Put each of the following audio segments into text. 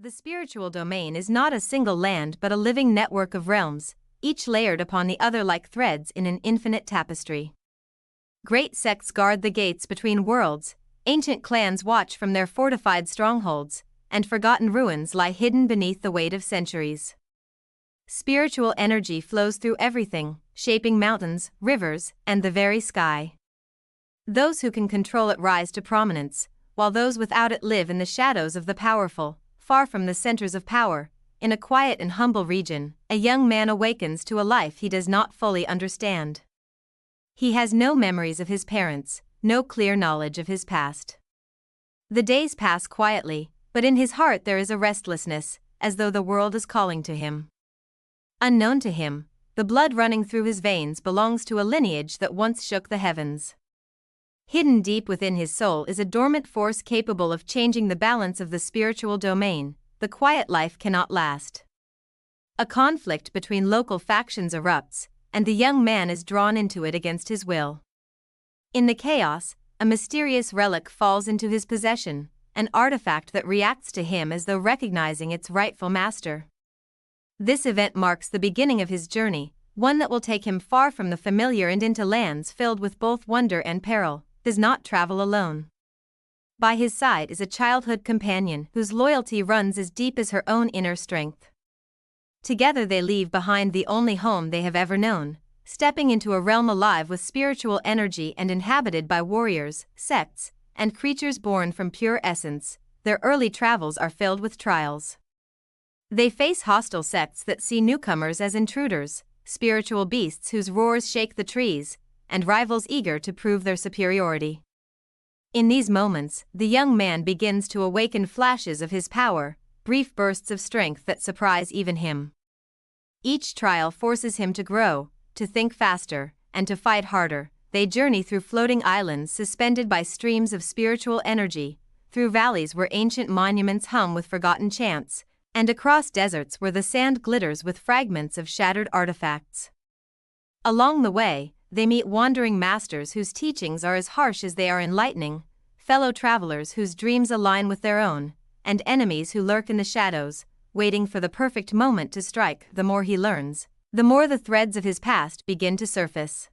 The spiritual domain is not a single land but a living network of realms, each layered upon the other like threads in an infinite tapestry. Great sects guard the gates between worlds, ancient clans watch from their fortified strongholds, and forgotten ruins lie hidden beneath the weight of centuries. Spiritual energy flows through everything, shaping mountains, rivers, and the very sky. Those who can control it rise to prominence, while those without it live in the shadows of the powerful, far from the centers of power. In a quiet and humble region, a young man awakens to a life he does not fully understand. He has no memories of his parents, no clear knowledge of his past. The days pass quietly, but in his heart there is a restlessness, as though the world is calling to him. Unknown to him, the blood running through his veins belongs to a lineage that once shook the heavens. Hidden deep within his soul is a dormant force capable of changing the balance of the spiritual domain. The quiet life cannot last. A conflict between local factions erupts, and the young man is drawn into it against his will. In the chaos, a mysterious relic falls into his possession, an artifact that reacts to him as though recognizing its rightful master. This event marks the beginning of his journey, one that will take him far from the familiar and into lands filled with both wonder and peril. Does not travel alone. By his side is a childhood companion whose loyalty runs as deep as her own inner strength. Together they leave behind the only home they have ever known, stepping into a realm alive with spiritual energy and inhabited by warriors, sects, and creatures born from pure essence. Their early travels are filled with trials. They face hostile sects that see newcomers as intruders, spiritual beasts whose roars shake the trees, and rivals eager to prove their superiority. In these moments, the young man begins to awaken flashes of his power, brief bursts of strength that surprise even him. Each trial forces him to grow, to think faster, and to fight harder. They journey through floating islands suspended by streams of spiritual energy, through valleys where ancient monuments hum with forgotten chants, and across deserts where the sand glitters with fragments of shattered artifacts. Along the way, they meet wandering masters whose teachings are as harsh as they are enlightening, fellow travelers whose dreams align with their own, and enemies who lurk in the shadows, waiting for the perfect moment to strike. The more he learns, the more the threads of his past begin to surface.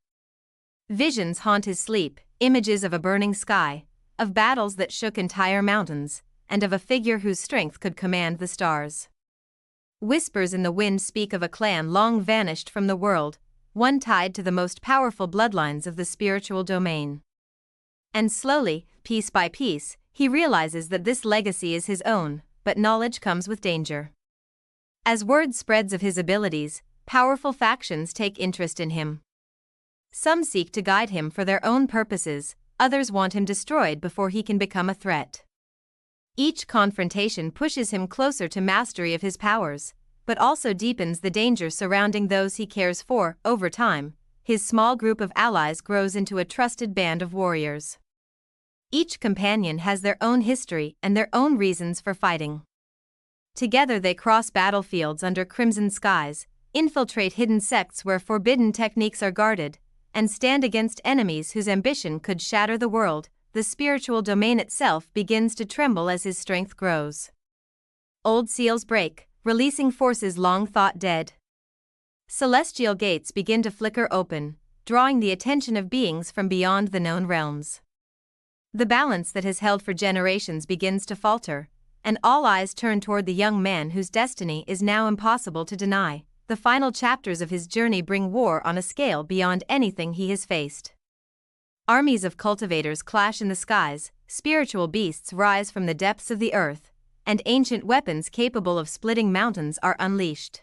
Visions haunt his sleep, images of a burning sky, of battles that shook entire mountains, and of a figure whose strength could command the stars. Whispers in the wind speak of a clan long vanished from the world, one tied to the most powerful bloodlines of the spiritual domain. And slowly, piece by piece, he realizes that this legacy is his own, but knowledge comes with danger. As word spreads of his abilities, powerful factions take interest in him. Some seek to guide him for their own purposes, others want him destroyed before he can become a threat. Each confrontation pushes him closer to mastery of his powers, but also deepens the danger surrounding those he cares for. Over time, his small group of allies grows into a trusted band of warriors. Each companion has their own history and their own reasons for fighting. Together they cross battlefields under crimson skies, infiltrate hidden sects where forbidden techniques are guarded, and stand against enemies whose ambition could shatter the world. The spiritual domain itself begins to tremble as his strength grows. Old seals break, releasing forces long thought dead. Celestial gates begin to flicker open, drawing the attention of beings from beyond the known realms. The balance that has held for generations begins to falter, and all eyes turn toward the young man whose destiny is now impossible to deny. The final chapters of his journey bring war on a scale beyond anything he has faced. Armies of cultivators clash in the skies, spiritual beasts rise from the depths of the earth, and ancient weapons capable of splitting mountains are unleashed.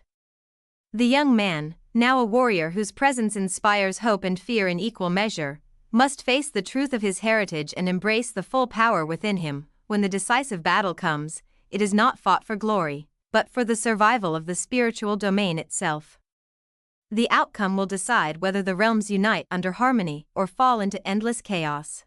The young man, now a warrior whose presence inspires hope and fear in equal measure, must face the truth of his heritage and embrace the full power within him. When the decisive battle comes, it is not fought for glory, but for the survival of the spiritual domain itself. The outcome will decide whether the realms unite under harmony or fall into endless chaos.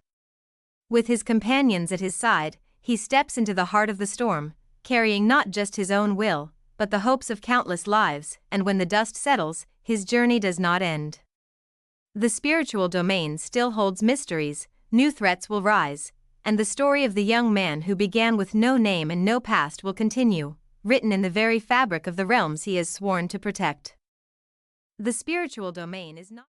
With his companions at his side, he steps into the heart of the storm, carrying not just his own will, but the hopes of countless lives. And when the dust settles, his journey does not end. The spiritual domain still holds mysteries, new threats will rise, and the story of the young man who began with no name and no past will continue. written in the very fabric of the realms he has sworn to protect. The spiritual domain is not